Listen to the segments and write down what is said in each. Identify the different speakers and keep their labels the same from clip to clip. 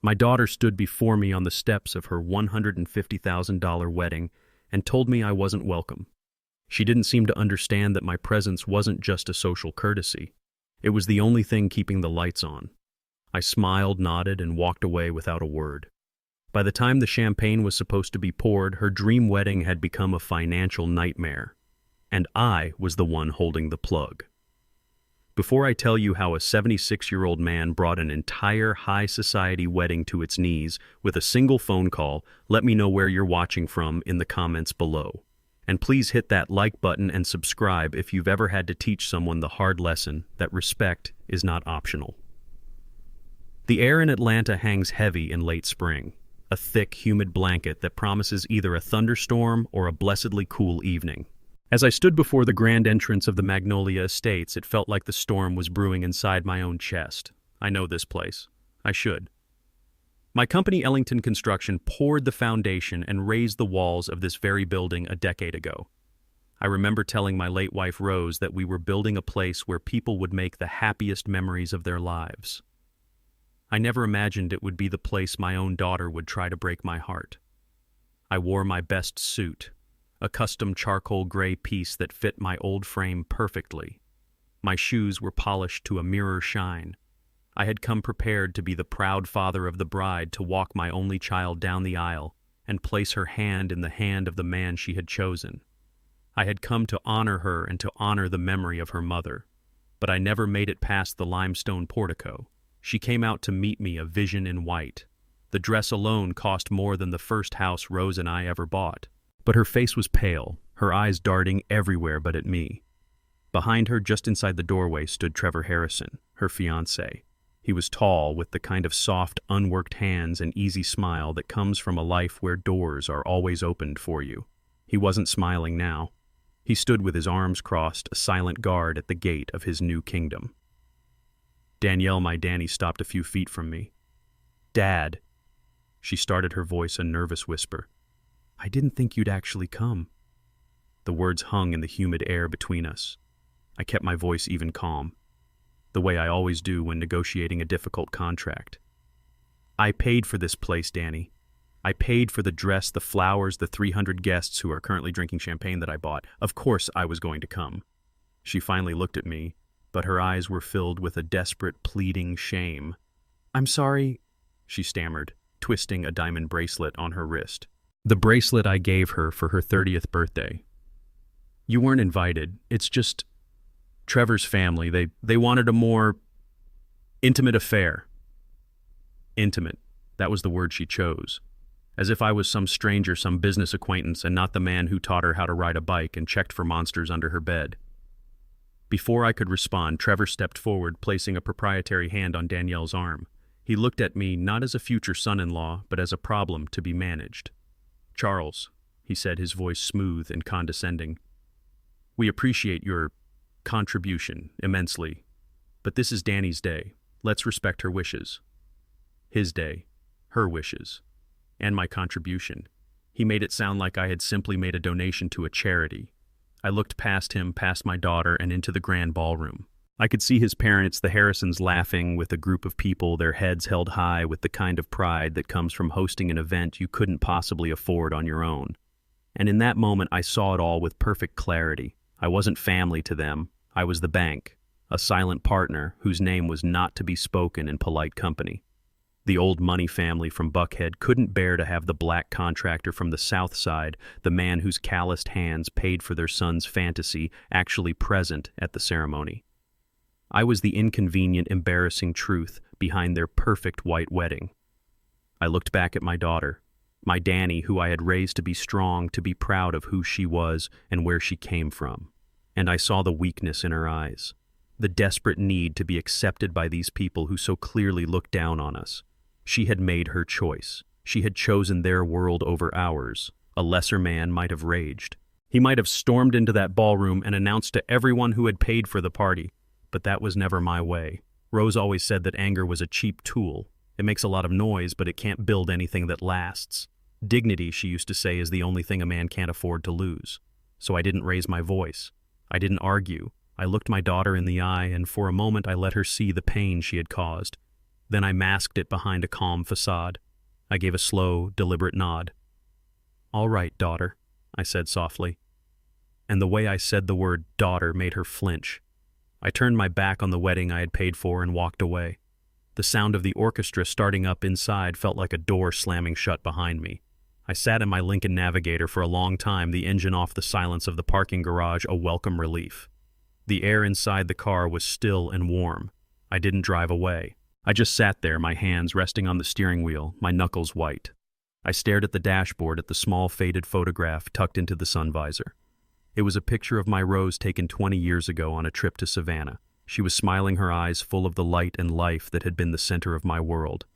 Speaker 1: My daughter stood before me on the steps of her $150,000 wedding and told me I wasn't welcome. She didn't seem to understand that my presence wasn't just a social courtesy. It was the only thing keeping the lights on. I smiled, nodded, and walked away without a word. By the time the champagne was supposed to be poured, her dream wedding had become a financial nightmare, and I was the one holding the plug. Before I tell you how a 76-year-old man brought an entire high society wedding to its knees with a single phone call, let me know where you're watching from in the comments below. And please hit that like button and subscribe if you've ever had to teach someone the hard lesson that respect is not optional. The air in Atlanta hangs heavy in late spring, a thick, humid blanket that promises either a thunderstorm or a blessedly cool evening. As I stood before the grand entrance of the Magnolia Estates, it felt like the storm was brewing inside my own chest. I know this place. I should. My company, Ellington Construction, poured the foundation and raised the walls of this very building a decade ago. I remember telling my late wife, Rose, that we were building a place where people would make the happiest memories of their lives. I never imagined it would be the place my own daughter would try to break my heart. I wore my best suit, a custom charcoal gray piece that fit my old frame perfectly. My shoes were polished to a mirror shine. I had come prepared to be the proud father of the bride, to walk my only child down the aisle and place her hand in the hand of the man she had chosen. I had come to honor her and to honor the memory of her mother, but I never made it past the limestone portico. She came out to meet me, a vision in white. The dress alone cost more than the first house Rose and I ever bought. But her face was pale, her eyes darting everywhere but at me. Behind her, just inside the doorway, stood Trevor Harrison, her fiancé. He was tall, with the kind of soft, unworked hands and easy smile that comes from a life where doors are always opened for you. He wasn't smiling now. He stood with his arms crossed, a silent guard at the gate of his new kingdom. Danielle, my Danny, stopped a few feet from me. "Dad," she started, her voice a nervous whisper. "I didn't think you'd actually come." The words hung in the humid air between us. I kept my voice even calm, the way I always do when negotiating a difficult contract. "I paid for this place, Danny. I paid for the dress, the flowers, the 300 guests who are currently drinking champagne that I bought. Of course I was going to come." She finally looked at me, but her eyes were filled with a desperate, pleading shame. "I'm sorry," she stammered, twisting a diamond bracelet on her wrist. The bracelet I gave her for her 30th birthday. "You weren't invited. It's just Trevor's family. They wanted a more intimate affair." Intimate. That was the word she chose. As if I was some stranger, some business acquaintance, and not the man who taught her how to ride a bike and checked for monsters under her bed. Before I could respond, Trevor stepped forward, placing a proprietary hand on Danielle's arm. He looked at me not as a future son-in-law, but as a problem to be managed. "Charles," he said, his voice smooth and condescending, "we appreciate your contribution immensely, but this is Danny's day. Let's respect her wishes." His day, her wishes, and my contribution. He made it sound like I had simply made a donation to a charity. I looked past him, past my daughter, and into the grand ballroom. I could see his parents, the Harrisons, laughing with a group of people, their heads held high with the kind of pride that comes from hosting an event you couldn't possibly afford on your own. And in that moment, I saw it all with perfect clarity. I wasn't family to them. I was the bank, a silent partner whose name was not to be spoken in polite company. The old money family from Buckhead couldn't bear to have the black contractor from the South Side, the man whose calloused hands paid for their son's fantasy, actually present at the ceremony. I was the inconvenient, embarrassing truth behind their perfect white wedding. I looked back at my daughter, my Danny, who I had raised to be strong, to be proud of who she was and where she came from. And I saw the weakness in her eyes, the desperate need to be accepted by these people who so clearly looked down on us. She had made her choice. She had chosen their world over ours. A lesser man might have raged. He might have stormed into that ballroom and announced to everyone who had paid for the party. But that was never my way. Rose always said that anger was a cheap tool. It makes a lot of noise, but it can't build anything that lasts. Dignity, she used to say, is the only thing a man can't afford to lose. So I didn't raise my voice. I didn't argue. I looked my daughter in the eye, and for a moment I let her see the pain she had caused. Then I masked it behind a calm facade. I gave a slow, deliberate nod. "All right, daughter," I said softly. And the way I said the word daughter made her flinch. I turned my back on the wedding I had paid for and walked away. The sound of the orchestra starting up inside felt like a door slamming shut behind me. I sat in my Lincoln Navigator for a long time, the engine off, the silence of the parking garage a welcome relief. The air inside the car was still and warm. I didn't drive away. I just sat there, my hands resting on the steering wheel, my knuckles white. I stared at the dashboard, at the small faded photograph tucked into the sun visor. It was a picture of my Rose taken 20 years ago on a trip to Savannah. She was smiling, her eyes full of the light and life that had been the center of my world.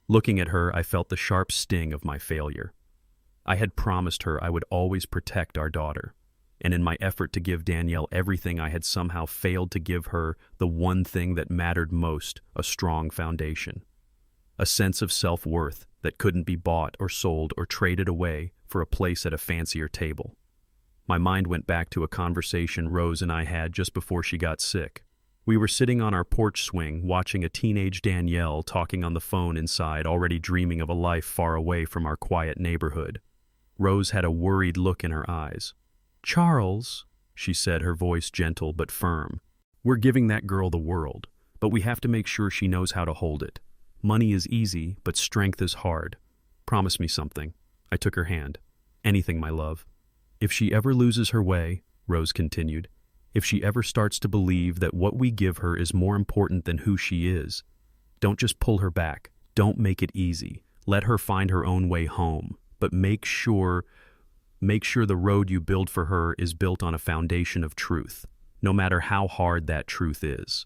Speaker 1: Looking at her, I felt the sharp sting of my failure. I had promised her I would always protect our daughter, and in my effort to give Danielle everything, I had somehow failed to give her the one thing that mattered most, a strong foundation. A sense of self-worth that couldn't be bought or sold or traded away for a place at a fancier table. My mind went back to a conversation Rose and I had just before she got sick. We were sitting on our porch swing, watching a teenage Danielle talking on the phone inside, already dreaming of a life far away from our quiet neighborhood. Rose had a worried look in her eyes. "Charles," she said, her voice gentle but firm, "we're giving that girl the world, but we have to make sure she knows how to hold it. Money is easy, but strength is hard. Promise me something." I took her hand. "Anything, my love." "If she ever loses her way," Rose continued, "if she ever starts to believe that what we give her is more important than who she is, don't just pull her back. Don't make it easy. Let her find her own way home. But make sure the road you build for her is built on a foundation of truth, no matter how hard that truth is.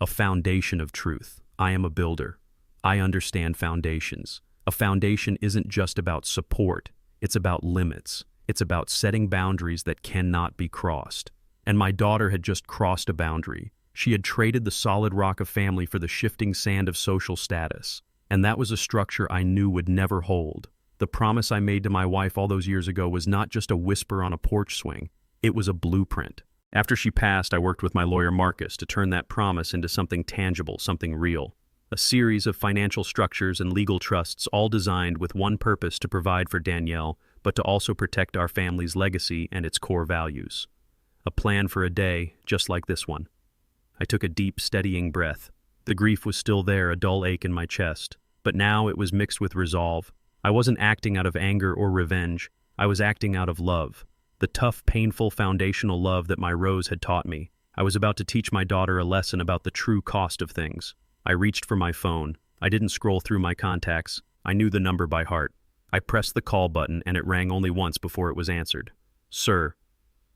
Speaker 1: A foundation of truth. I am a builder. I understand foundations. A foundation isn't just about support. It's about limits. It's about setting boundaries that cannot be crossed. And my daughter had just crossed a boundary. She had traded the solid rock of family for the shifting sand of social status. And that was a structure I knew would never hold. The promise I made to my wife all those years ago was not just a whisper on a porch swing. It was a blueprint. After she passed, I worked with my lawyer Marcus to turn that promise into something tangible, something real. A series of financial structures and legal trusts, all designed with one purpose: to provide for Danielle, but to also protect our family's legacy and its core values. A plan for a day just like this one. I took a deep, steadying breath. The grief was still there, a dull ache in my chest, but now it was mixed with resolve. I wasn't acting out of anger or revenge. I was acting out of love. The tough, painful, foundational love that my Rose had taught me. I was about to teach my daughter a lesson about the true cost of things. I reached for my phone. I didn't scroll through my contacts. I knew the number by heart. I pressed the call button, and it rang only once before it was answered. "Sir."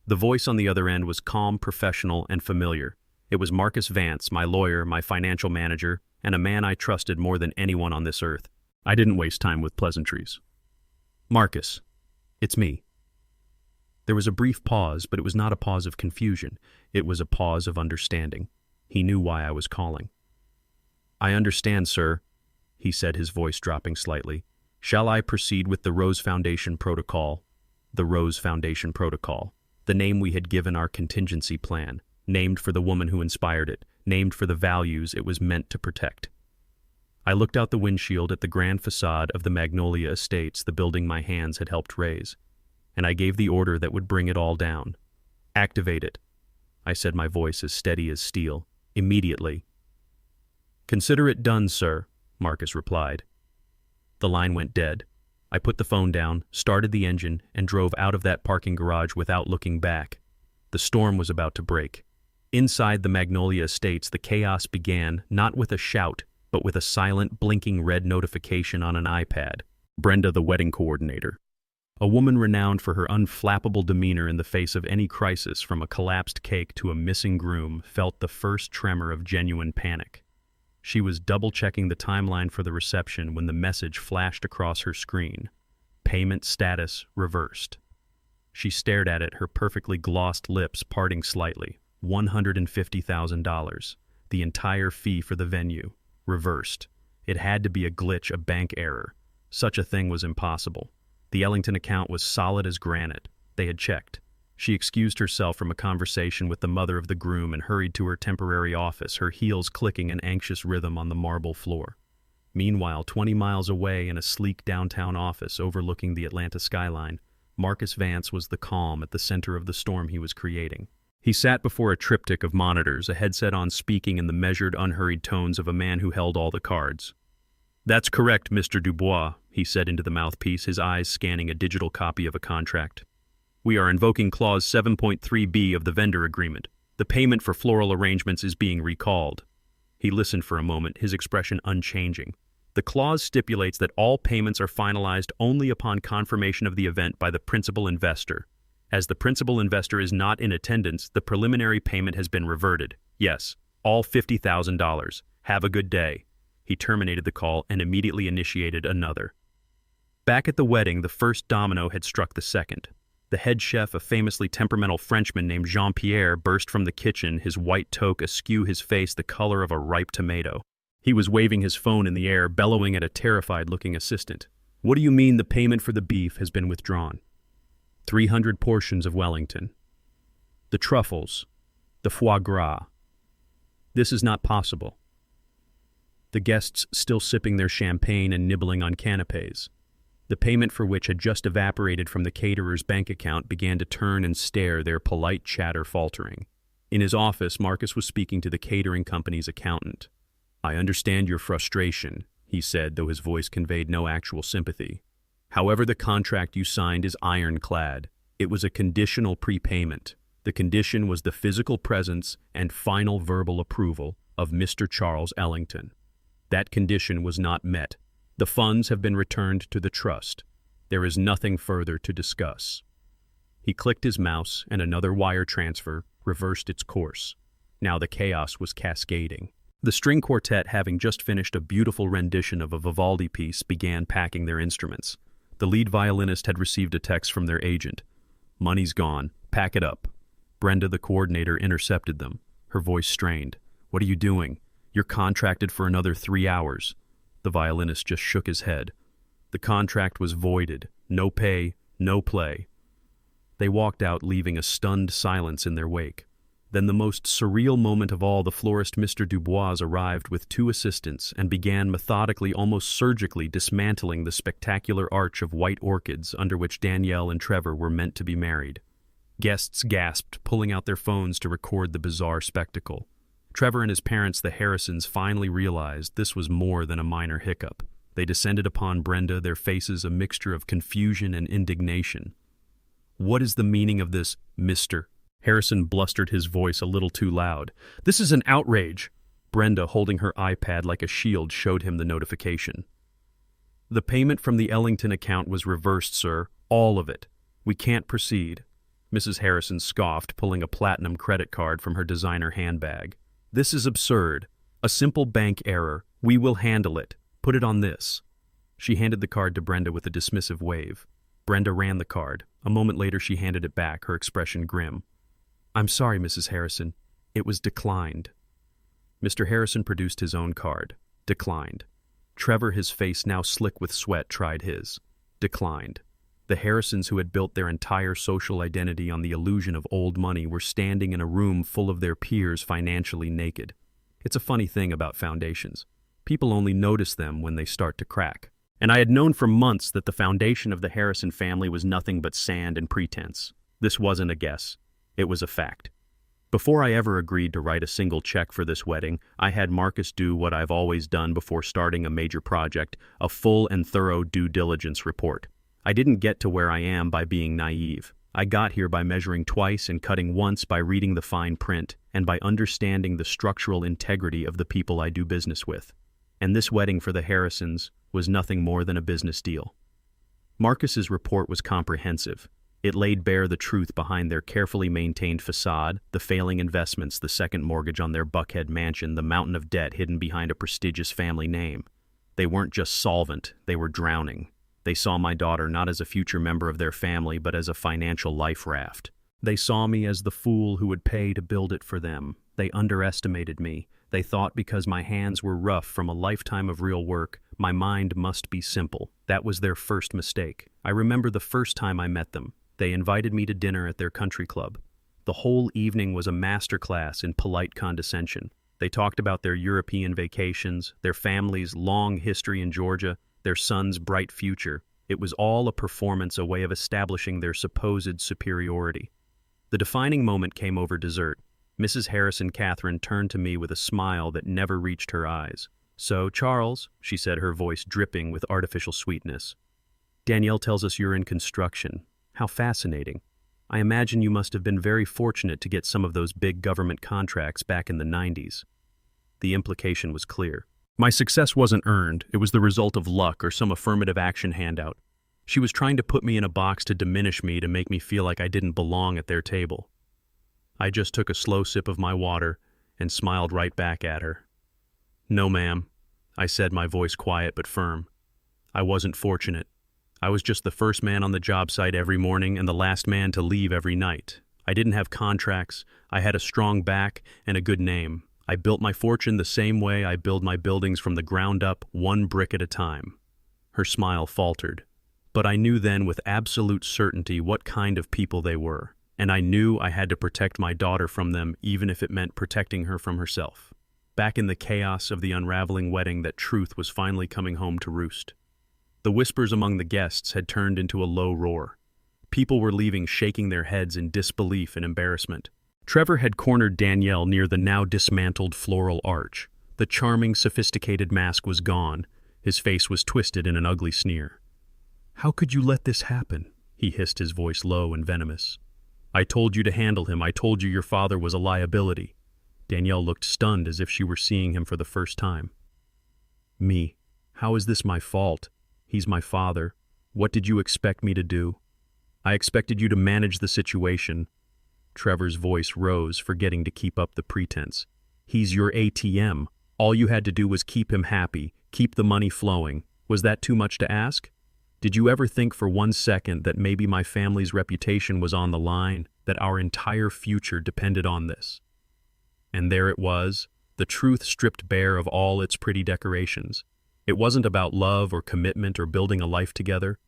Speaker 1: The voice on the other end was calm, professional, and familiar. It was Marcus Vance, my lawyer, my financial manager, and a man I trusted more than anyone on this earth. I didn't waste time with pleasantries. "Marcus, it's me." There was a brief pause, but it was not a pause of confusion. It was a pause of understanding. He knew why I was calling. "I understand, sir," he said, his voice dropping slightly. "Shall I proceed with the Rose Foundation Protocol?" The Rose Foundation Protocol. The name we had given our contingency plan. Named for the woman who inspired it. Named for the values it was meant to protect. I looked out the windshield at the grand facade of the Magnolia Estates, the building my hands had helped raise, and I gave the order that would bring it all down. "Activate it," I said, my voice as steady as steel. "Immediately." "Consider it done, sir," Marcus replied. The line went dead. I put the phone down, started the engine, and drove out of that parking garage without looking back. The storm was about to break. Inside the Magnolia Estates, the chaos began, not with a shout, but with a silent, blinking red notification on an iPad. Brenda, the wedding coordinator. A woman renowned for her unflappable demeanor in the face of any crisis, from a collapsed cake to a missing groom, felt the first tremor of genuine panic. She was double-checking the timeline for the reception when the message flashed across her screen. Payment status reversed. She stared at it, her perfectly glossed lips parting slightly. $150,000. The entire fee for the venue. Reversed. It had to be a glitch, a bank error. Such a thing was impossible. The Ellington account was solid as granite. They had checked. She excused herself from a conversation with the mother of the groom and hurried to her temporary office, her heels clicking an anxious rhythm on the marble floor. Meanwhile, 20 miles away in a sleek downtown office overlooking the Atlanta skyline, Marcus Vance was the calm at the center of the storm he was creating. He sat before a triptych of monitors, a headset on, speaking in the measured, unhurried tones of a man who held all the cards. "That's correct, Mr. Dubois," he said into the mouthpiece, his eyes scanning a digital copy of a contract. "We are invoking Clause 7.3b of the vendor agreement. The payment for floral arrangements is being recalled." He listened for a moment, his expression unchanging. "The clause stipulates that all payments are finalized only upon confirmation of the event by the principal investor. As the principal investor is not in attendance, the preliminary payment has been reverted. Yes, all $50,000. Have a good day." He terminated the call and immediately initiated another. Back at the wedding, the first domino had struck the second. The head chef, a famously temperamental Frenchman named Jean-Pierre, burst from the kitchen, his white toque askew, his face the color of a ripe tomato. He was waving his phone in the air, bellowing at a terrified-looking assistant. "What do you mean the payment for the beef has been withdrawn?" 300 portions of Wellington. The truffles. The foie gras. This is not possible. The guests still sipping their champagne and nibbling on canapes. The payment for which had just evaporated from the caterer's bank account began to turn and stare, their polite chatter faltering. In his office, Marcus was speaking to the catering company's accountant. "I understand your frustration," he said, though his voice conveyed no actual sympathy. "However, the contract you signed is ironclad. It was a conditional prepayment. The condition was the physical presence and final verbal approval of Mr. Charles Ellington. That condition was not met. The funds have been returned to the trust. There is nothing further to discuss." He clicked his mouse, and another wire transfer reversed its course. Now the chaos was cascading. The string quartet, having just finished a beautiful rendition of a Vivaldi piece, began packing their instruments. The lead violinist had received a text from their agent. "Money's gone. Pack it up." Brenda, the coordinator, intercepted them. Her voice strained. "What are you doing? You're contracted for another 3 hours." The violinist just shook his head. The contract was voided. No pay, no play. They walked out, leaving a stunned silence in their wake. Then the most surreal moment of all, the florist Mr. Dubois arrived with 2 assistants and began methodically, almost surgically, dismantling the spectacular arch of white orchids under which Danielle and Trevor were meant to be married. Guests gasped, pulling out their phones to record the bizarre spectacle. Trevor and his parents, the Harrisons, finally realized this was more than a minor hiccup. They descended upon Brenda, their faces a mixture of confusion and indignation. "What is the meaning of this, Mr.?" Harrison blustered, his voice a little too loud. "This is an outrage." Brenda, holding her iPad like a shield, showed him the notification. "The payment from the Ellington account was reversed, sir. All of it. We can't proceed." Mrs. Harrison scoffed, pulling a platinum credit card from her designer handbag. "This is absurd. A simple bank error. We will handle it. Put it on this." She handed the card to Brenda with a dismissive wave. Brenda ran the card. A moment later, she handed it back, her expression grim. "I'm sorry, Mrs. Harrison. It was declined." Mr. Harrison produced his own card. Declined. Trevor, his face now slick with sweat, tried his. Declined. The Harrisons, who had built their entire social identity on the illusion of old money, were standing in a room full of their peers, financially naked. It's a funny thing about foundations. People only notice them when they start to crack. And I had known for months that the foundation of the Harrison family was nothing but sand and pretense. This wasn't a guess. It was a fact. Before I ever agreed to write a single check for this wedding, I had Marcus do what I've always done before starting a major project, a full and thorough due diligence report. I didn't get to where I am by being naive. I got here by measuring twice and cutting once, by reading the fine print, and by understanding the structural integrity of the people I do business with. And this wedding for the Harrisons was nothing more than a business deal. Marcus's report was comprehensive. It laid bare the truth behind their carefully maintained facade, the failing investments, the second mortgage on their Buckhead mansion, the mountain of debt hidden behind a prestigious family name. They weren't just solvent, they were drowning. They saw my daughter not as a future member of their family, but as a financial life raft. They saw me as the fool who would pay to build it for them. They underestimated me. They thought because my hands were rough from a lifetime of real work, my mind must be simple. That was their first mistake. I remember the first time I met them. They invited me to dinner at their country club. The whole evening was a masterclass in polite condescension. They talked about their European vacations, their family's long history in Georgia, their son's bright future. It was all a performance, a way of establishing their supposed superiority. The defining moment came over dessert. Mrs. Harrison Catherine turned to me with a smile that never reached her eyes. "So, Charles," she said, her voice dripping with artificial sweetness, "Danielle tells us you're in construction. How fascinating. I imagine you must have been very fortunate to get some of those big government contracts back in the 90s. The implication was clear. My success wasn't earned, it was the result of luck or some affirmative action handout. She was trying to put me in a box to diminish me, to make me feel like I didn't belong at their table. I just took a slow sip of my water and smiled right back at her. "No, ma'am," I said, my voice quiet but firm. "I wasn't fortunate. I was just the first man on the job site every morning and the last man to leave every night. I didn't have contracts. I had a strong back and a good name. I built my fortune the same way I build my buildings, from the ground up, one brick at a time." Her smile faltered. But I knew then with absolute certainty what kind of people they were, and I knew I had to protect my daughter from them, even if it meant protecting her from herself. Back in the chaos of the unraveling wedding, that truth was finally coming home to roost. The whispers among the guests had turned into a low roar. People were leaving, shaking their heads in disbelief and embarrassment. Trevor had cornered Danielle near the now dismantled floral arch. The charming, sophisticated mask was gone. His face was twisted in an ugly sneer. "How could you let this happen?" he hissed, his voice low and venomous. "I told you to handle him. I told you your father was a liability." Danielle looked stunned, as if she were seeing him for the first time. "Me? How is this my fault? He's my father. What did you expect me to do?" "I expected you to manage the situation." Trevor's voice rose, forgetting to keep up the pretense. "He's your ATM. All you had to do was keep him happy, keep the money flowing. Was that too much to ask? Did you ever think for one second that maybe my family's reputation was on the line, that our entire future depended on this?" And there it was, the truth stripped bare of all its pretty decorations. It wasn't about love or commitment or building a life together.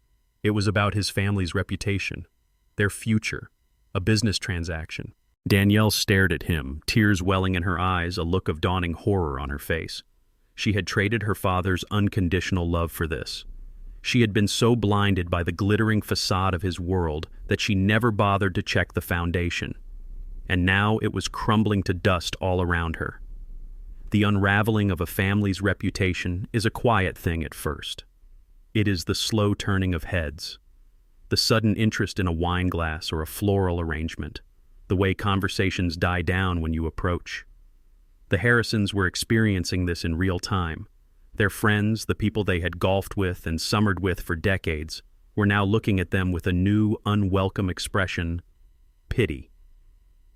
Speaker 1: It was about his family's reputation, their future, a business transaction. Danielle stared at him, tears welling in her eyes, a look of dawning horror on her face. She had traded her father's unconditional love for this. She had been so blinded by the glittering facade of his world that she never bothered to check the foundation. And now it was crumbling to dust all around her. The unraveling of a family's reputation is a quiet thing at first. It is the slow turning of heads, the sudden interest in a wine glass or a floral arrangement, the way conversations die down when you approach. The Harrisons were experiencing this in real time. Their friends, the people they had golfed with and summered with for decades, were now looking at them with a new, unwelcome expression: pity.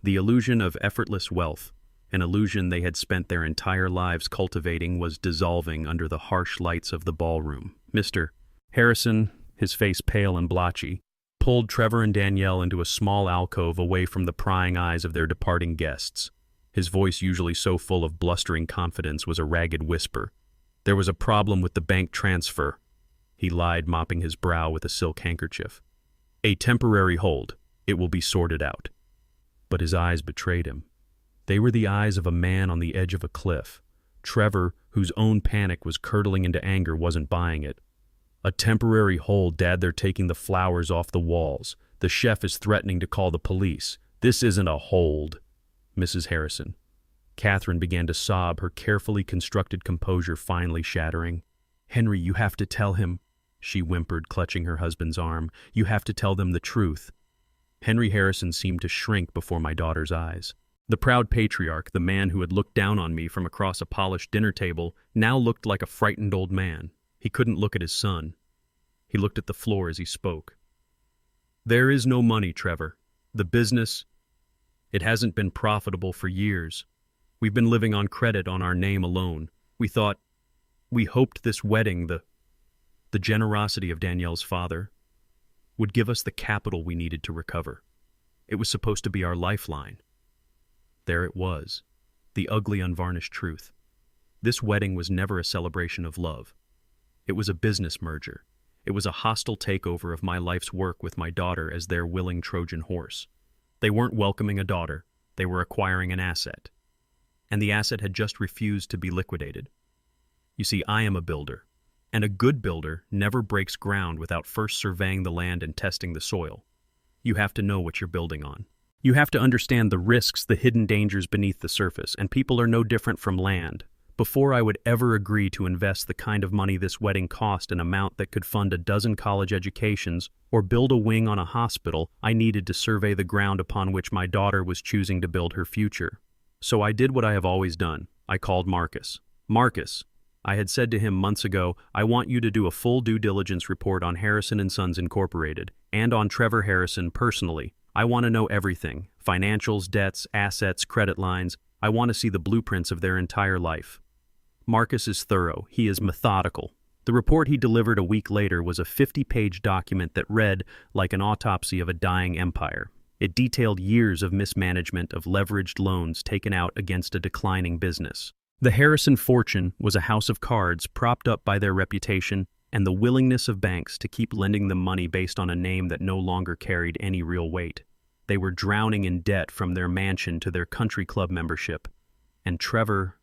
Speaker 1: The illusion of effortless wealth, an illusion they had spent their entire lives cultivating, was dissolving under the harsh lights of the ballroom. Mr. Harrison, his face pale and blotchy, pulled Trevor and Danielle into a small alcove away from the prying eyes of their departing guests. His voice, usually so full of blustering confidence, was a ragged whisper. "There was a problem with the bank transfer," he lied, mopping his brow with a silk handkerchief. "A temporary hold. It will be sorted out." But his eyes betrayed him. They were the eyes of a man on the edge of a cliff. Trevor, whose own panic was curdling into anger, wasn't buying it. "A temporary hold, Dad. They're taking the flowers off the walls. The chef is threatening to call the police. This isn't a hold." "Mrs. Harrison." Catherine began to sob, her carefully constructed composure finally shattering. "Henry, you have to tell him," she whimpered, clutching her husband's arm. "You have to tell them the truth." Henry Harrison seemed to shrink before my daughter's eyes. The proud patriarch, the man who had looked down on me from across a polished dinner table, now looked like a frightened old man. He couldn't look at his son. He looked at the floor as he spoke. "There is no money, Trevor. The business, it hasn't been profitable for years. We've been living on credit on our name alone. We hoped this wedding, the generosity of Danielle's father, would give us the capital we needed to recover. It was supposed to be our lifeline." There it was, the ugly, unvarnished truth. This wedding was never a celebration of love. It was a business merger. It was a hostile takeover of my life's work with my daughter as their willing Trojan horse. They weren't welcoming a daughter. They were acquiring an asset. and the asset had just refused to be liquidated. You see, I am a builder, and a good builder never breaks ground without first surveying the land and testing the soil. You have to know what you're building on. You have to understand the risks, the hidden dangers beneath the surface, and people are no different from land. Before I would ever agree to invest the kind of money this wedding cost, an amount that could fund a dozen college educations or build a wing on a hospital, I needed to survey the ground upon which my daughter was choosing to build her future. So I did what I have always done. I called Marcus. Marcus, I had said to him months ago, I want you to do a full due diligence report on Harrison & Sons Incorporated, and on Trevor Harrison personally. I want to know everything: financials, debts, assets, credit lines. I want to see the blueprints of their entire life. Marcus is thorough. He is methodical. The report he delivered a week later was a 50-page document that read like an autopsy of a dying empire. It detailed years of mismanagement, of leveraged loans taken out against a declining business. The Harrison fortune was a house of cards propped up by their reputation and the willingness of banks to keep lending them money based on a name that no longer carried any real weight. They were drowning in debt from their mansion to their country club membership. And Trevor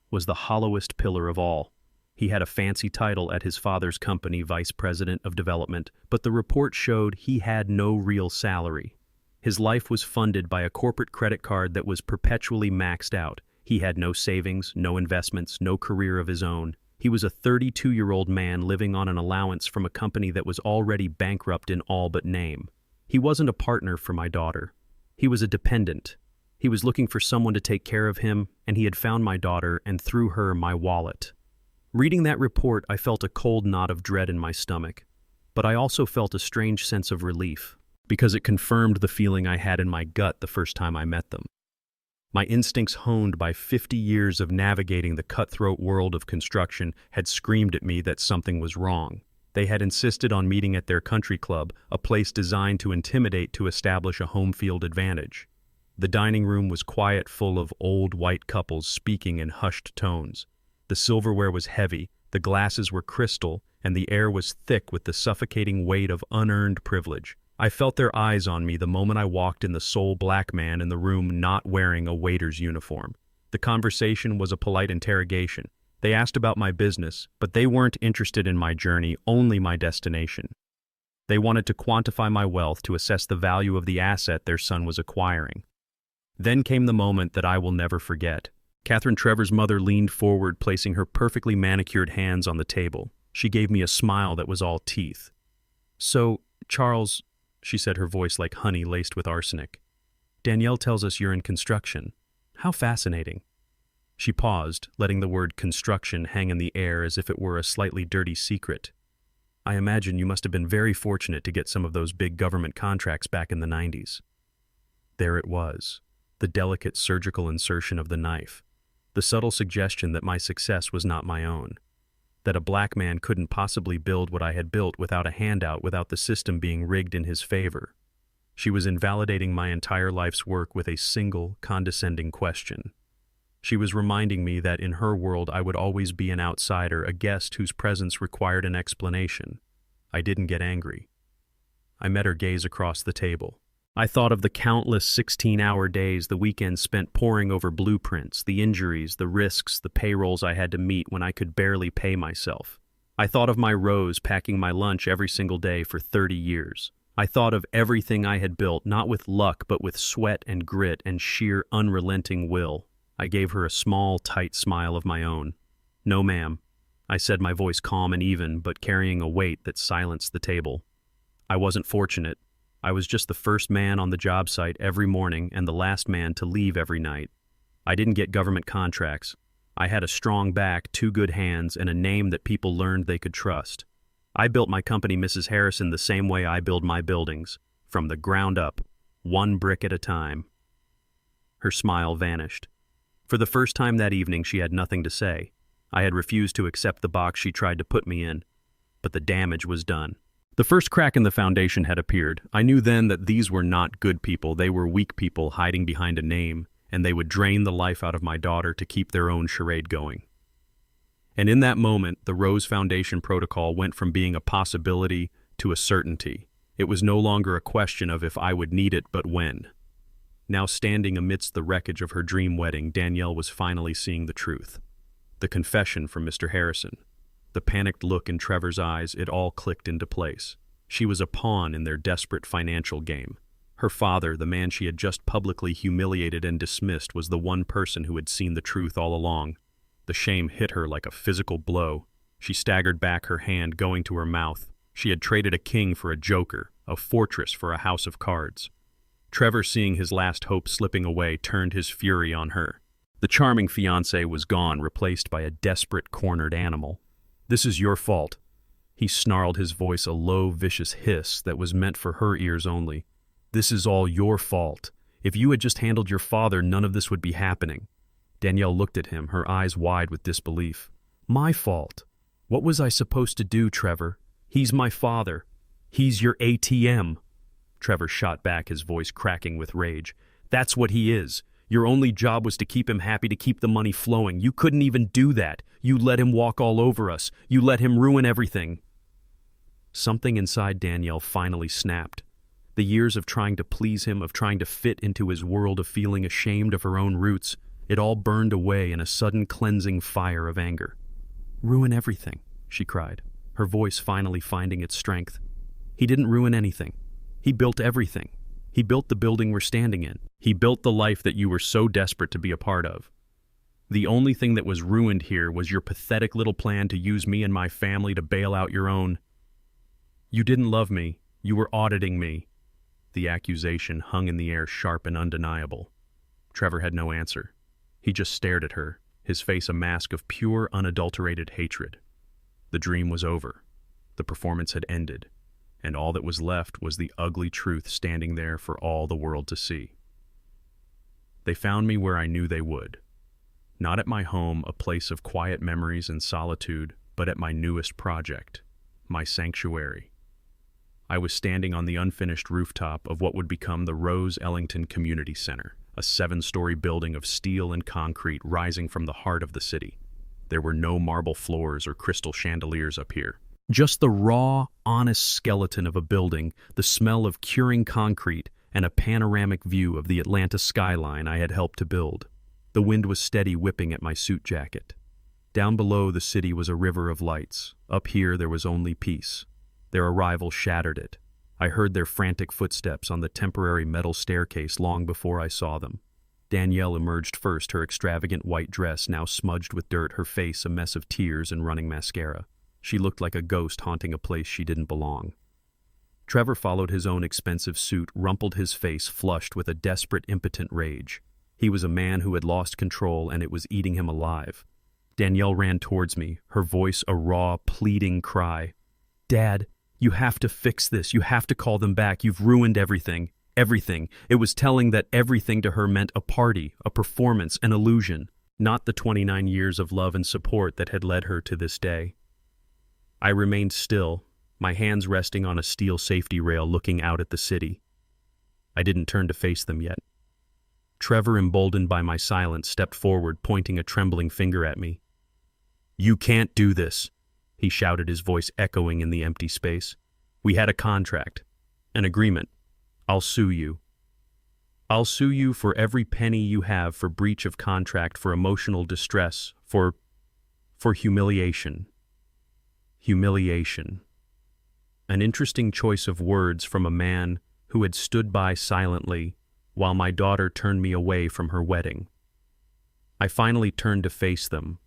Speaker 1: was the hollowest pillar of all. He had a fancy title at his father's company, Vice President of Development, but the report showed he had no real salary. His life was funded by a corporate credit card that was perpetually maxed out. He had no savings, no investments, no career of his own. He was a 32-year-old man living on an allowance from a company that was already bankrupt in all but name. He wasn't a partner for my daughter. He was a dependent. He was looking for someone to take care of him, and he had found my daughter, and through her, my wallet. Reading that report, I felt a cold knot of dread in my stomach, but I also felt a strange sense of relief, because it confirmed the feeling I had in my gut the first time I met them. My instincts, honed by 50 years of navigating the cutthroat world of construction, had screamed at me that something was wrong. They had insisted on meeting at their country club, a place designed to intimidate to establish a home field advantage. The dining room was quiet, full of old white couples speaking in hushed tones. The silverware was heavy, the glasses were crystal, and the air was thick with the suffocating weight of unearned privilege. I felt their eyes on me the moment I walked in, the sole black man in the room not wearing a waiter's uniform. The conversation was a polite interrogation. They asked about my business, but they weren't interested in my journey, only my destination. They wanted to quantify my wealth, to assess the value of the asset their son was acquiring. Then came the moment that I will never forget. Catherine Trevor's mother leaned forward, placing her perfectly manicured hands on the table. She gave me a smile that was all teeth. "So, Charles," she said, her voice like honey laced with arsenic, "Danielle tells us you're in construction. How fascinating." She paused, letting the word construction hang in the air as if it were a slightly dirty secret. "I imagine you must have been very fortunate to get some of those big government contracts back in the 90s. There it was, the delicate surgical insertion of the knife, the subtle suggestion that my success was not my own, that a black man couldn't possibly build what I had built without a handout, without the system being rigged in his favor. She was invalidating my entire life's work with a single, condescending question. She was reminding me that in her world I would always be an outsider, a guest whose presence required an explanation. I didn't get angry. I met her gaze across the table. I thought of the countless 16-hour days, the weekends spent poring over blueprints, the injuries, the risks, the payrolls I had to meet when I could barely pay myself. I thought of my rows packing my lunch every single day for 30 years. I thought of everything I had built, not with luck, but with sweat and grit and sheer unrelenting will. I gave her a small, tight smile of my own. "No, ma'am," I said, my voice calm and even, but carrying a weight that silenced the table. I wasn't fortunate. I was just the first man on the job site every morning and the last man to leave every night. I didn't get government contracts. I had a strong back, 2 good hands, and a name that people learned they could trust. I built my company, Mrs. Harrison, the same way I build my buildings, from the ground up, 1 brick at a time. Her smile vanished. For the first time that evening, she had nothing to say. I had refused to accept the box she tried to put me in, but the damage was done. The first crack in the foundation had appeared. I knew then that these were not good people. They were weak people hiding behind a name, and they would drain the life out of my daughter to keep their own charade going. And in that moment, the Rose Foundation protocol went from being a possibility to a certainty. It was no longer a question of if I would need it, but when. Now standing amidst the wreckage of her dream wedding, Danielle was finally seeing the truth. The confession from Mr. Harrison. The panicked look in Trevor's eyes, it all clicked into place. She was a pawn in their desperate financial game. Her father, the man she had just publicly humiliated and dismissed, was the one person who had seen the truth all along. The shame hit her like a physical blow. She staggered back, her hand going to her mouth. She had traded a king for a joker, a fortress for a house of cards. Trevor, seeing his last hope slipping away, turned his fury on her. The charming fiancé was gone, replaced by a desperate, cornered animal. "This is your fault." He snarled, his voice a low, vicious hiss that was meant for her ears only. "This is all your fault. If you had just handled your father, none of this would be happening." Danielle looked at him, her eyes wide with disbelief. "My fault? What was I supposed to do, Trevor? He's my father. He's your ATM." Trevor shot back, his voice cracking with rage. "That's what he is. Your only job was to keep him happy, to keep the money flowing. You couldn't even do that. You let him walk all over us. You let him ruin everything." Something inside Danielle finally snapped. The years of trying to please him, of trying to fit into his world, of feeling ashamed of her own roots, it all burned away in a sudden cleansing fire of anger. "Ruin everything," she cried, her voice finally finding its strength. "He didn't ruin anything. He built everything. He built the building we're standing in. He built the life that you were so desperate to be a part of. The only thing that was ruined here was your pathetic little plan to use me and my family to bail out your own. You didn't love me. You were auditing me." The accusation hung in the air, sharp and undeniable. Trevor had no answer. He just stared at her, his face a mask of pure, unadulterated hatred. The dream was over. The performance had ended, and all that was left was the ugly truth standing there for all the world to see. They found me where I knew they would. Not at my home, a place of quiet memories and solitude, but at my newest project, my sanctuary. I was standing on the unfinished rooftop of what would become the Rose Ellington Community Center, a 7-story building of steel and concrete rising from the heart of the city. There were no marble floors or crystal chandeliers up here. Just the raw, honest skeleton of a building, the smell of curing concrete, and a panoramic view of the Atlanta skyline I had helped to build. The wind was steady, whipping at my suit jacket. Down below, the city was a river of lights. Up here, there was only peace. Their arrival shattered it. I heard their frantic footsteps on the temporary metal staircase long before I saw them. Danielle emerged first, her extravagant white dress now smudged with dirt, her face a mess of tears and running mascara. She looked like a ghost haunting a place she didn't belong. Trevor followed, his own expensive suit, rumpled, his face flushed with a desperate, impotent rage. He was a man who had lost control, and it was eating him alive. Danielle ran towards me, her voice a raw, pleading cry. "Dad, you have to fix this. You have to call them back. You've ruined everything. Everything." It was telling that everything to her meant a party, a performance, an illusion, not the 29 years of love and support that had led her to this day. I remained still, my hands resting on a steel safety rail, looking out at the city. I didn't turn to face them yet. Trevor, emboldened by my silence, stepped forward, pointing a trembling finger at me. "You can't do this," he shouted, his voice echoing in the empty space. "We had a contract, an agreement. I'll sue you. I'll sue you for every penny you have, for breach of contract, for emotional distress, for humiliation." Humiliation. An interesting choice of words from a man who had stood by silently while my daughter turned me away from her wedding. I finally turned to face them,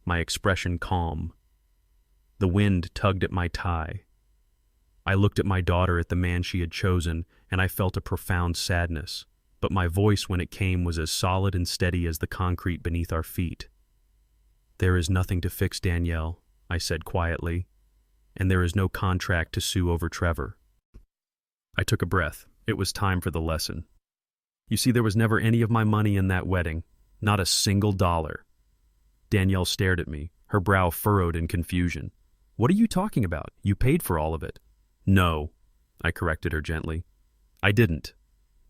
Speaker 1: my expression calm. The wind tugged at my tie. I looked at my daughter, at the man she had chosen, and I felt a profound sadness, but my voice when it came was as solid and steady as the concrete beneath our feet. "There is nothing to fix, Danielle," I said quietly, "and there is no contract to sue over Trevor." I took a breath. It was time for the lesson. You see, there was never any of my money in that wedding, not a single dollar. Danielle stared at me, her brow furrowed in confusion. "What are you talking about? You paid for all of it." "No," I corrected her gently. "I didn't.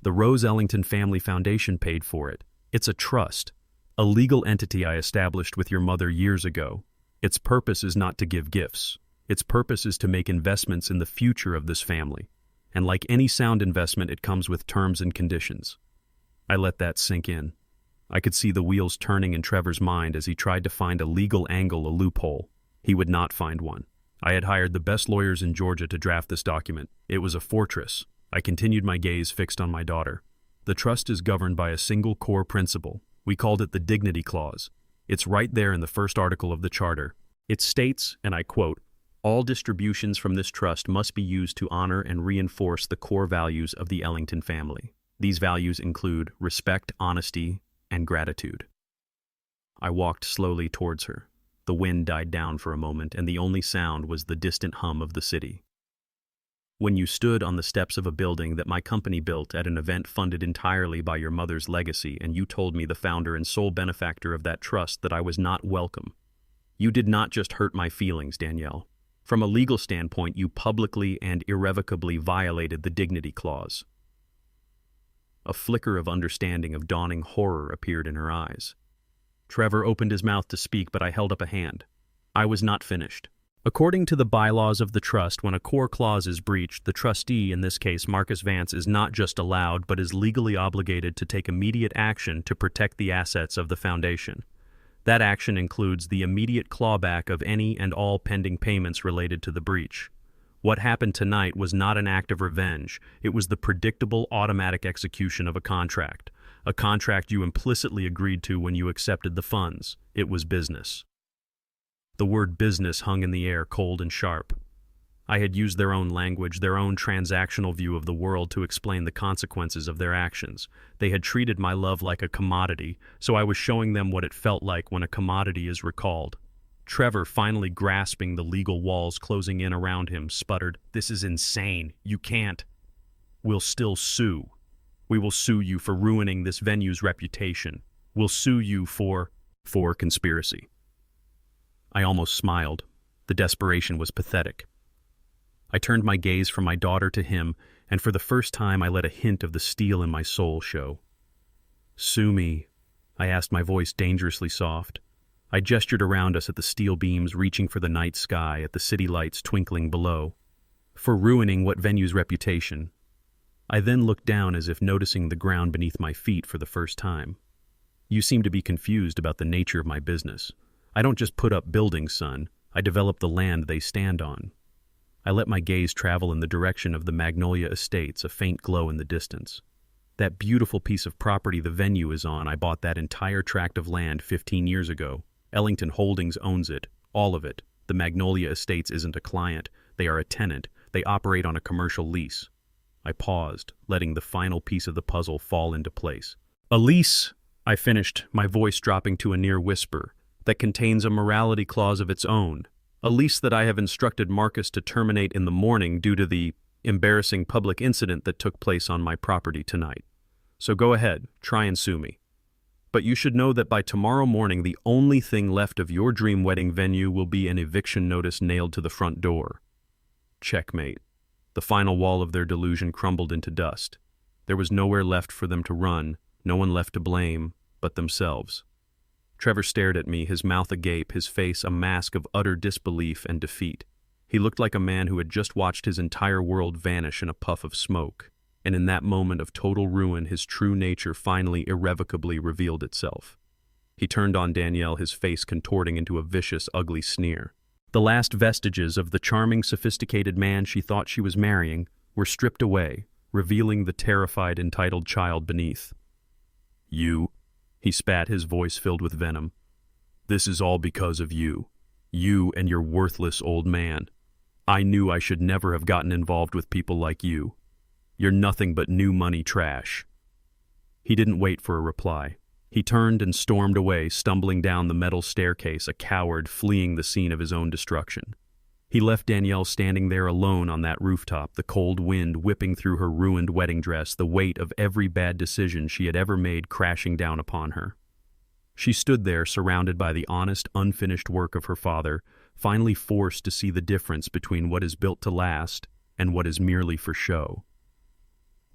Speaker 1: The Rose Ellington Family Foundation paid for it. It's a trust, a legal entity I established with your mother years ago. Its purpose is not to give gifts. Its purpose is to make investments in the future of this family. And like any sound investment, it comes with terms and conditions." I let that sink in. I could see the wheels turning in Trevor's mind as he tried to find a legal angle, a loophole. He would not find one. I had hired the best lawyers in Georgia to draft this document. It was a fortress. I continued, my gaze fixed on my daughter. The trust is governed by a single core principle. We called it the Dignity Clause. It's right there in the first article of the Charter. It states, and I quote, "All distributions from this trust must be used to honor and reinforce the core values of the Ellington family. These values include respect, honesty, and gratitude." I walked slowly towards her. The wind died down for a moment, and the only sound was the distant hum of the city. "When you stood on the steps of a building that my company built at an event funded entirely by your mother's legacy, and you told me, the founder and sole benefactor of that trust, that I was not welcome, you did not just hurt my feelings, Danielle. From a legal standpoint, you publicly and irrevocably violated the Dignity Clause." A flicker of understanding of dawning horror appeared in her eyes. Trevor opened his mouth to speak, but I held up a hand. I was not finished. According to the bylaws of the trust, when a core clause is breached, the trustee, in this case Marcus Vance, is not just allowed but is legally obligated to take immediate action to protect the assets of the foundation. That action includes the immediate clawback of any and all pending payments related to the breach. What happened tonight was not an act of revenge. It was the predictable, automatic execution of a contract you implicitly agreed to when you accepted the funds. It was business. The word business hung in the air, cold and sharp. I had used their own language, their own transactional view of the world, to explain the consequences of their actions. They had treated my love like a commodity, so I was showing them what it felt like when a commodity is recalled. Trevor, finally grasping the legal walls closing in around him, sputtered, "This is insane. You can't." "We'll still sue. We will sue you for ruining this venue's reputation. We'll sue you for conspiracy." I almost smiled. The desperation was pathetic. I turned my gaze from my daughter to him, and for the first time I let a hint of the steel in my soul show. "Sue me?" I asked, my voice dangerously soft. I gestured around us at the steel beams reaching for the night sky, at the city lights twinkling below. "For ruining what venue's reputation?" I then looked down, as if noticing the ground beneath my feet for the first time. "You seem to be confused about the nature of my business. I don't just put up buildings, son. I develop the land they stand on." I let my gaze travel in the direction of the Magnolia Estates, a faint glow in the distance. "That beautiful piece of property the venue is on, I bought that entire tract of land 15 years ago. Ellington Holdings owns it, all of it. The Magnolia Estates isn't a client. They are a tenant. They operate on a commercial lease." I paused, letting the final piece of the puzzle fall into place. "A lease," I finished, my voice dropping to a near whisper, "that contains a morality clause of its own. A lease that I have instructed Marcus to terminate in the morning due to the embarrassing public incident that took place on my property tonight. So go ahead, try and sue me. But you should know that by tomorrow morning, the only thing left of your dream wedding venue will be an eviction notice nailed to the front door." Checkmate. The final wall of their delusion crumbled into dust. There was nowhere left for them to run, no one left to blame but themselves. Trevor stared at me, his mouth agape, his face a mask of utter disbelief and defeat. He looked like a man who had just watched his entire world vanish in a puff of smoke. And in that moment of total ruin, his true nature finally irrevocably revealed itself. He turned on Danielle, his face contorting into a vicious, ugly sneer. The last vestiges of the charming, sophisticated man she thought she was marrying were stripped away, revealing the terrified, entitled child beneath. "You," he spat, his voice filled with venom. "This is all because of you. You and your worthless old man. I knew I should never have gotten involved with people like you. You're nothing but new money trash." He didn't wait for a reply. He turned and stormed away, stumbling down the metal staircase, a coward fleeing the scene of his own destruction. He left Danielle standing there alone on that rooftop, the cold wind whipping through her ruined wedding dress, the weight of every bad decision she had ever made crashing down upon her. She stood there, surrounded by the honest, unfinished work of her father, finally forced to see the difference between what is built to last and what is merely for show.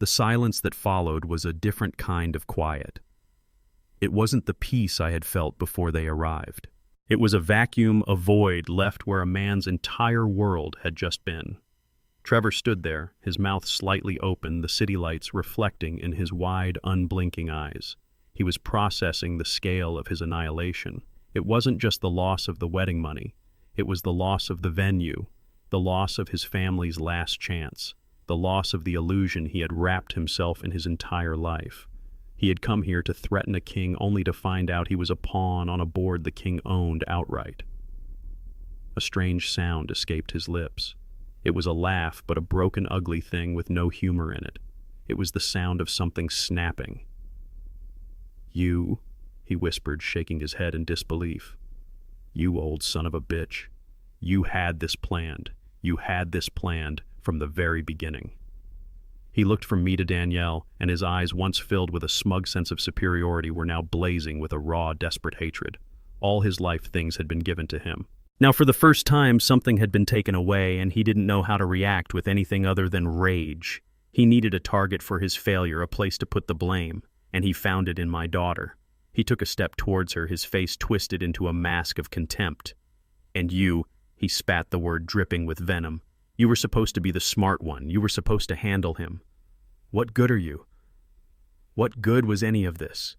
Speaker 1: The silence that followed was a different kind of quiet. It wasn't the peace I had felt before they arrived. It was a vacuum, a void left where a man's entire world had just been. Trevor stood there, his mouth slightly open, the city lights reflecting in his wide, unblinking eyes. He was processing the scale of his annihilation. It wasn't just the loss of the wedding money. It was the loss of the venue, the loss of his family's last chance, the loss of the illusion he had wrapped himself in his entire life. He had come here to threaten a king only to find out he was a pawn on a board the king owned outright. A strange sound escaped his lips. It was a laugh, but a broken, ugly thing with no humor in it. It was the sound of something snapping. "You," he whispered, shaking his head in disbelief. "You old son of a bitch. You had this planned. You had this planned from the very beginning." He looked from me to Danielle, and his eyes, once filled with a smug sense of superiority, were now blazing with a raw, desperate hatred. All his life things had been given to him. Now, for the first time, something had been taken away, and he didn't know how to react with anything other than rage. He needed a target for his failure, a place to put the blame, and he found it in my daughter. He took a step towards her, his face twisted into a mask of contempt. "And you," he spat the word dripping with venom. "You were supposed to be the smart one. You were supposed to handle him. What good are you? What good was any of this?"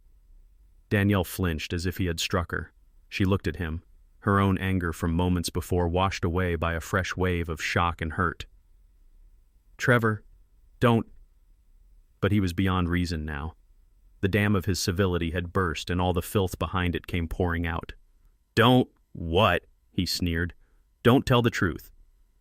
Speaker 1: Danielle flinched as if he had struck her. She looked at him, her own anger from moments before washed away by a fresh wave of shock and hurt. "Trevor, don't..." But he was beyond reason now. The dam of his civility had burst, and all the filth behind it came pouring out. "Don't what?" he sneered. "Don't tell the truth.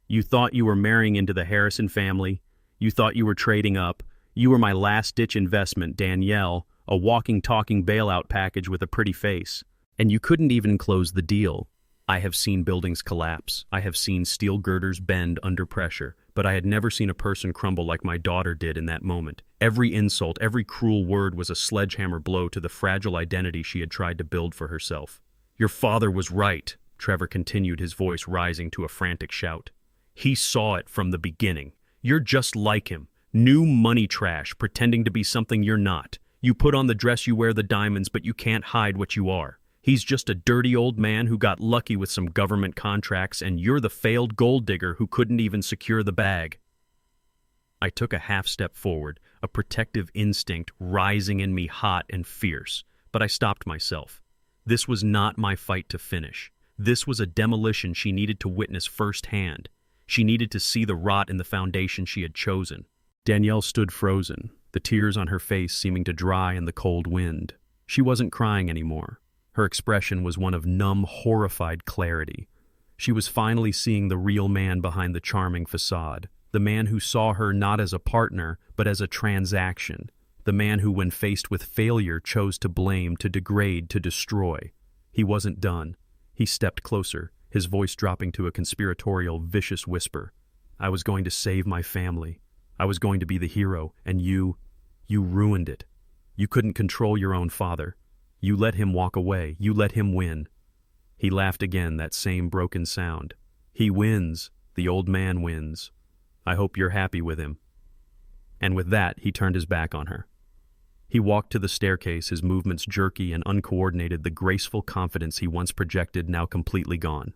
Speaker 1: You thought you were marrying into the Harrison family. You thought you were trading up. You were my last-ditch investment, Danielle, a walking, talking bailout package with a pretty face. And you couldn't even close the deal. I have seen buildings collapse. I have seen steel girders bend under pressure, but I had never seen a person crumble like my daughter did in that moment. Every insult, every cruel word was a sledgehammer blow to the fragile identity she had tried to build for herself. Your father was right," Trevor continued, his voice rising to a frantic shout. "He saw it from the beginning. You're just like him. New money trash, pretending to be something you're not. You put on the dress, you wear the diamonds, but you can't hide what you are. He's just a dirty old man who got lucky with some government contracts, and you're the failed gold digger who couldn't even secure the bag." I took a half step forward, a protective instinct rising in me hot and fierce, but I stopped myself. This was not my fight to finish. This was a demolition she needed to witness firsthand. She needed to see the rot in the foundation she had chosen. Danielle stood frozen, the tears on her face seeming to dry in the cold wind. She wasn't crying anymore. Her expression was one of numb, horrified clarity. She was finally seeing the real man behind the charming facade, the man who saw her not as a partner, but as a transaction, the man who, when faced with failure, chose to blame, to degrade, to destroy. He wasn't done. He stepped closer, his voice dropping to a conspiratorial, vicious whisper. "I was going to save my family. I was going to be the hero, and you ruined it. You couldn't control your own father. You let him walk away. You let him win." He laughed again, that same broken sound. "He wins. The old man wins. I hope you're happy with him." And with that, he turned his back on her. He walked to the staircase, his movements jerky and uncoordinated, the graceful confidence he once projected now completely gone.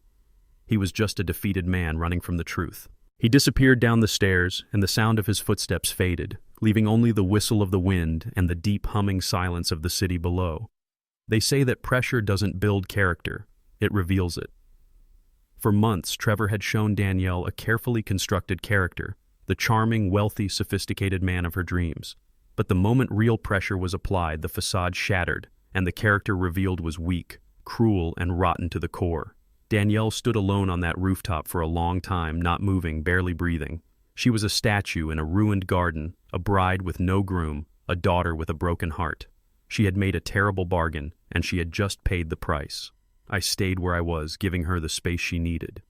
Speaker 1: He was just a defeated man running from the truth. He disappeared down the stairs, and the sound of his footsteps faded, leaving only the whistle of the wind and the deep humming silence of the city below. They say that pressure doesn't build character, it reveals it. For months, Trevor had shown Danielle a carefully constructed character, the charming, wealthy, sophisticated man of her dreams. But the moment real pressure was applied, the facade shattered, and the character revealed was weak, cruel, and rotten to the core. Danielle stood alone on that rooftop for a long time, not moving, barely breathing. She was a statue in a ruined garden, a bride with no groom, a daughter with a broken heart. She had made a terrible bargain, and she had just paid the price. I stayed where I was, giving her the space she needed.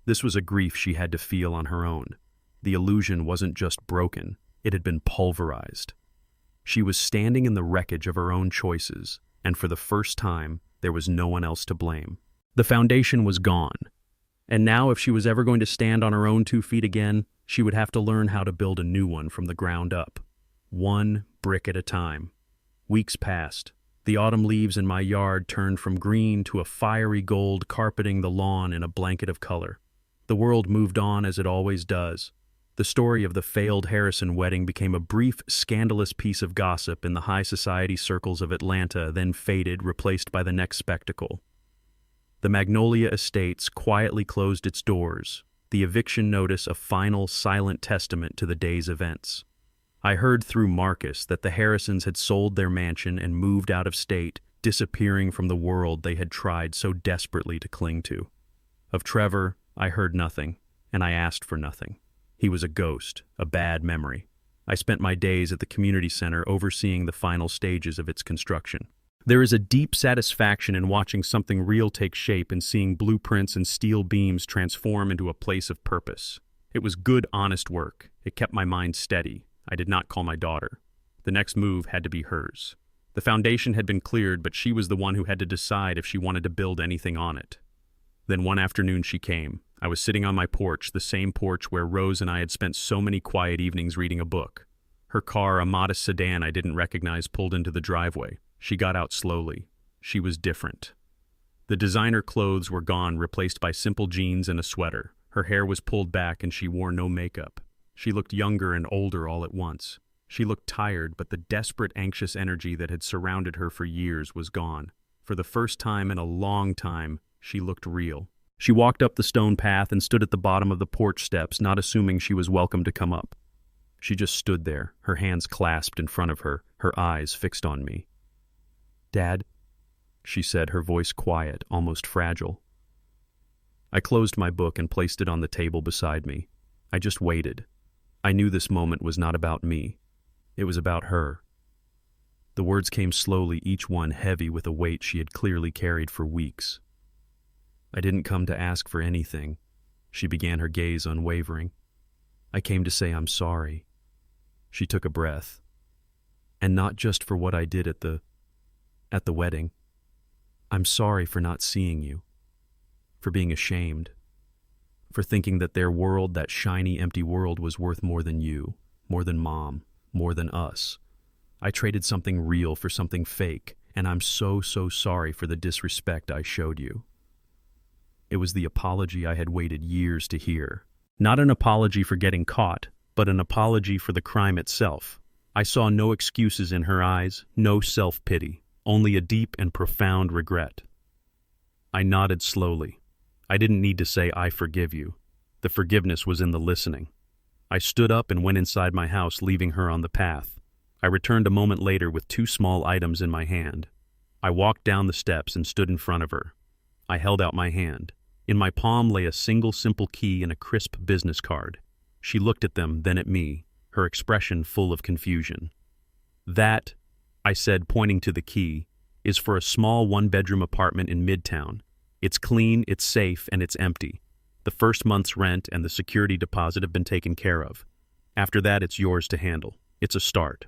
Speaker 1: This was a grief she had to feel on her own. The illusion wasn't just broken, it had been pulverized. She was standing in the wreckage of her own choices, and for the first time, there was no one else to blame. The foundation was gone, and now if she was ever going to stand on her own 2 feet again, she would have to learn how to build a new one from the ground up. One brick at a time. Weeks passed. The autumn leaves in my yard turned from green to a fiery gold, carpeting the lawn in a blanket of color. The world moved on as it always does. The story of the failed Harrison wedding became a brief, scandalous piece of gossip in the high society circles of Atlanta, then faded, replaced by the next spectacle. The Magnolia Estates quietly closed its doors, the eviction notice a final, silent testament to the day's events. I heard through Marcus that the Harrisons had sold their mansion and moved out of state, disappearing from the world they had tried so desperately to cling to. Of Trevor, I heard nothing, and I asked for nothing. He was a ghost, a bad memory. I spent my days at the community center overseeing the final stages of its construction. There is a deep satisfaction in watching something real take shape and seeing blueprints and steel beams transform into a place of purpose. It was good, honest work. It kept my mind steady. I did not call my daughter. The next move had to be hers. The foundation had been cleared, but she was the one who had to decide if she wanted to build anything on it. Then one afternoon she came. I was sitting on my porch, the same porch where Rose and I had spent so many quiet evenings reading a book. Her car, a modest sedan I didn't recognize, pulled into the driveway. She got out slowly. She was different. The designer clothes were gone, replaced by simple jeans and a sweater. Her hair was pulled back and she wore no makeup. She looked younger and older all at once. She looked tired, but the desperate, anxious energy that had surrounded her for years was gone. For the first time in a long time, she looked real. She walked up the stone path and stood at the bottom of the porch steps, not assuming she was welcome to come up. She just stood there, her hands clasped in front of her, her eyes fixed on me. "Dad," she said, her voice quiet, almost fragile. I closed my book and placed it on the table beside me. I just waited. I knew this moment was not about me. It was about her. The words came slowly, each one heavy with a weight she had clearly carried for weeks. "I didn't come to ask for anything," she began, her gaze unwavering. "I came to say I'm sorry." She took a breath. "And not just for what I did at the wedding. I'm sorry for not seeing you, for being ashamed, for thinking that their world, that shiny, empty world, was worth more than you, more than Mom, more than us. I traded something real for something fake, and I'm so sorry for the disrespect I showed you." It was the apology I had waited years to hear. Not an apology for getting caught, but an apology for the crime itself. I saw no excuses in her eyes, no self-pity, only a deep and profound regret. I nodded slowly. I didn't need to say, "I forgive you." The forgiveness was in the listening. I stood up and went inside my house, leaving her on the path. I returned a moment later with 2 small items in my hand. I walked down the steps and stood in front of her. I held out my hand. In my palm lay a single simple key and a crisp business card. She looked at them, then at me, her expression full of confusion. "That," I said, pointing to the key, "is for a small 1-bedroom apartment in Midtown. It's clean, it's safe, and it's empty. The first month's rent and the security deposit have been taken care of. After that, it's yours to handle. It's a start."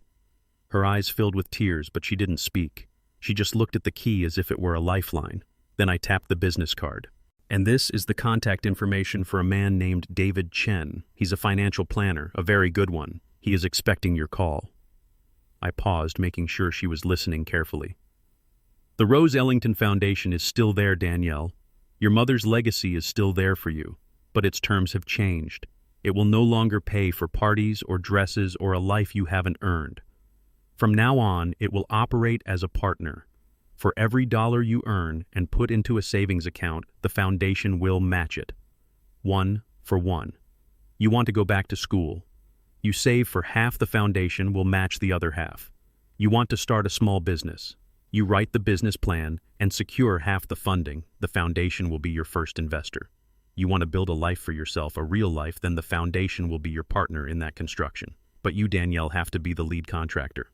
Speaker 1: Her eyes filled with tears, but she didn't speak. She just looked at the key as if it were a lifeline. Then I tapped the business card. "And this is the contact information for a man named David Chen. He's a financial planner, a very good one. He is expecting your call." I paused, making sure she was listening carefully. "The Rose Ellington Foundation is still there, Danielle. Your mother's legacy is still there for you, but its terms have changed. It will no longer pay for parties or dresses or a life you haven't earned. From now on, it will operate as a partner. For every dollar you earn and put into a savings account, the foundation will match it. 1 for 1. You want to go back to school. You save for half, the foundation will match the other half. You want to start a small business. You write the business plan and secure half the funding. The foundation will be your first investor. You want to build a life for yourself, a real life, then the foundation will be your partner in that construction. But you, Danielle, have to be the lead contractor."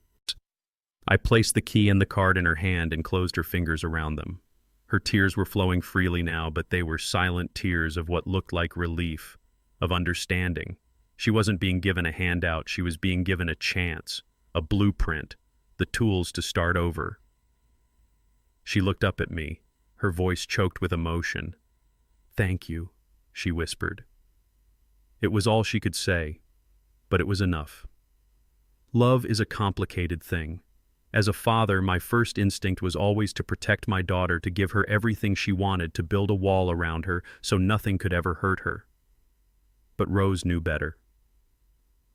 Speaker 1: I placed the key and the card in her hand and closed her fingers around them. Her tears were flowing freely now, but they were silent tears of what looked like relief, of understanding. She wasn't being given a handout, she was being given a chance, a blueprint, the tools to start over. She looked up at me, her voice choked with emotion. "Thank you," she whispered. It was all she could say, but it was enough. Love is a complicated thing. As a father, my first instinct was always to protect my daughter, to give her everything she wanted, to build a wall around her so nothing could ever hurt her. But Rose knew better.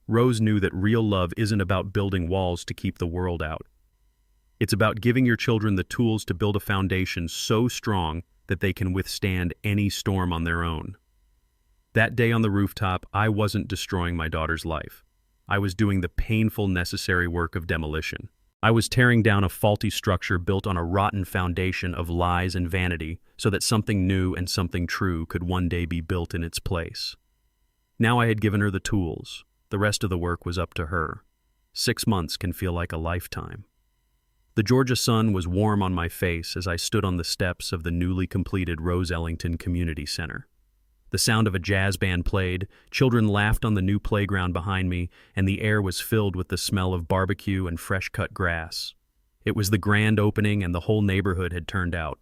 Speaker 1: Rose knew that real love isn't about building walls to keep the world out. It's about giving your children the tools to build a foundation so strong that they can withstand any storm on their own. That day on the rooftop, I wasn't destroying my daughter's life. I was doing the painful, necessary work of demolition. I was tearing down a faulty structure built on a rotten foundation of lies and vanity so that something new and something true could one day be built in its place. Now I had given her the tools. The rest of the work was up to her. 6 months can feel like a lifetime. The Georgia sun was warm on my face as I stood on the steps of the newly completed Rose Ellington Community Center. The sound of a jazz band played, children laughed on the new playground behind me, and the air was filled with the smell of barbecue and fresh-cut grass. It was the grand opening, and the whole neighborhood had turned out.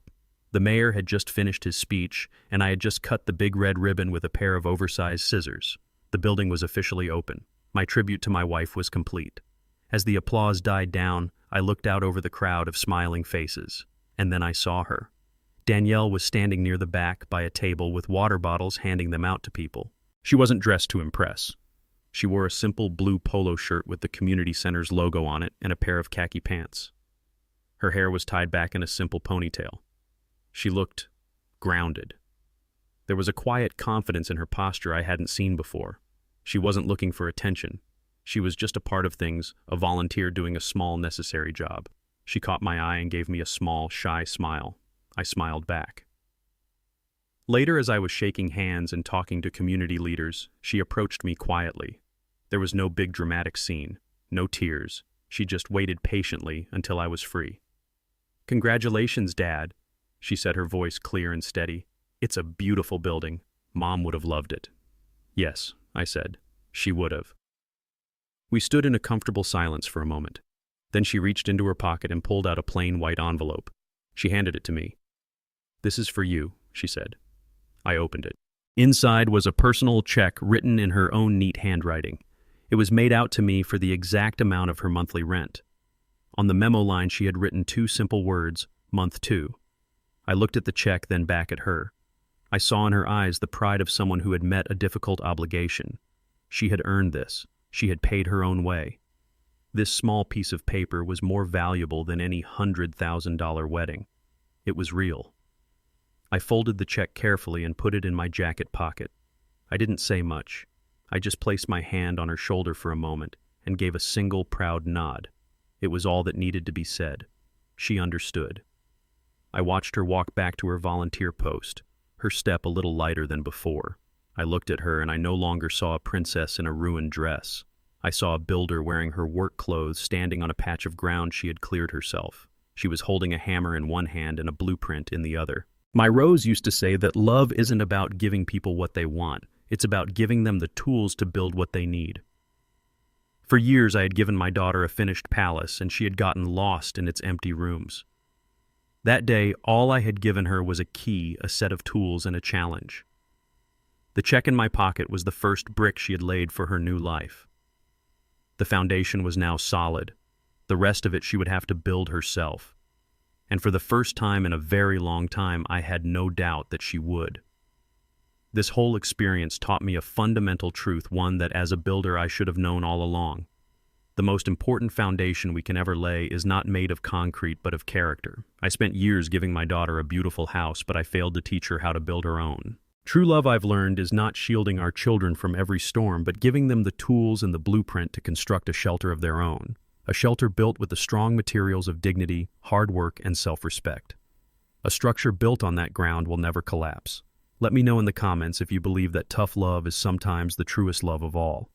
Speaker 1: The mayor had just finished his speech, and I had just cut the big red ribbon with a pair of oversized scissors. The building was officially open. My tribute to my wife was complete. As the applause died down, I looked out over the crowd of smiling faces, and then I saw her. Danielle was standing near the back by a table with water bottles, handing them out to people. She wasn't dressed to impress. She wore a simple blue polo shirt with the community center's logo on it and a pair of khaki pants. Her hair was tied back in a simple ponytail. She looked grounded. There was a quiet confidence in her posture I hadn't seen before. She wasn't looking for attention. She was just a part of things, a volunteer doing a small, necessary job. She caught my eye and gave me a small, shy smile. I smiled back. Later, as I was shaking hands and talking to community leaders, she approached me quietly. There was no big dramatic scene, no tears. She just waited patiently until I was free. "Congratulations, Dad," she said, her voice clear and steady. "It's a beautiful building. Mom would have loved it." "Yes," I said. "She would have." We stood in a comfortable silence for a moment. Then she reached into her pocket and pulled out a plain white envelope. She handed it to me. "This is for you," she said. I opened it. Inside was a personal check written in her own neat handwriting. It was made out to me for the exact amount of her monthly rent. On the memo line she had written 2 simple words, "Month 2." I looked at the check, then back at her. I saw in her eyes the pride of someone who had met a difficult obligation. She had earned this. She had paid her own way. This small piece of paper was more valuable than any $100,000 wedding. It was real. I folded the check carefully and put it in my jacket pocket. I didn't say much. I just placed my hand on her shoulder for a moment and gave a single proud nod. It was all that needed to be said. She understood. I watched her walk back to her volunteer post, her step a little lighter than before. I looked at her and I no longer saw a princess in a ruined dress. I saw a builder wearing her work clothes standing on a patch of ground she had cleared herself. She was holding a hammer in one hand and a blueprint in the other. My Rose used to say that love isn't about giving people what they want. It's about giving them the tools to build what they need. For years I had given my daughter a finished palace, and she had gotten lost in its empty rooms. That day, all I had given her was a key, a set of tools, and a challenge. The check in my pocket was the first brick she had laid for her new life. The foundation was now solid. The rest of it she would have to build herself. And for the first time in a very long time, I had no doubt that she would. This whole experience taught me a fundamental truth, one that as a builder I should have known all along. The most important foundation we can ever lay is not made of concrete but of character. I spent years giving my daughter a beautiful house, but I failed to teach her how to build her own. True love, I've learned, is not shielding our children from every storm, but giving them the tools and the blueprint to construct a shelter of their own. A shelter built with the strong materials of dignity, hard work, and self-respect. A structure built on that ground will never collapse. Let me know in the comments if you believe that tough love is sometimes the truest love of all.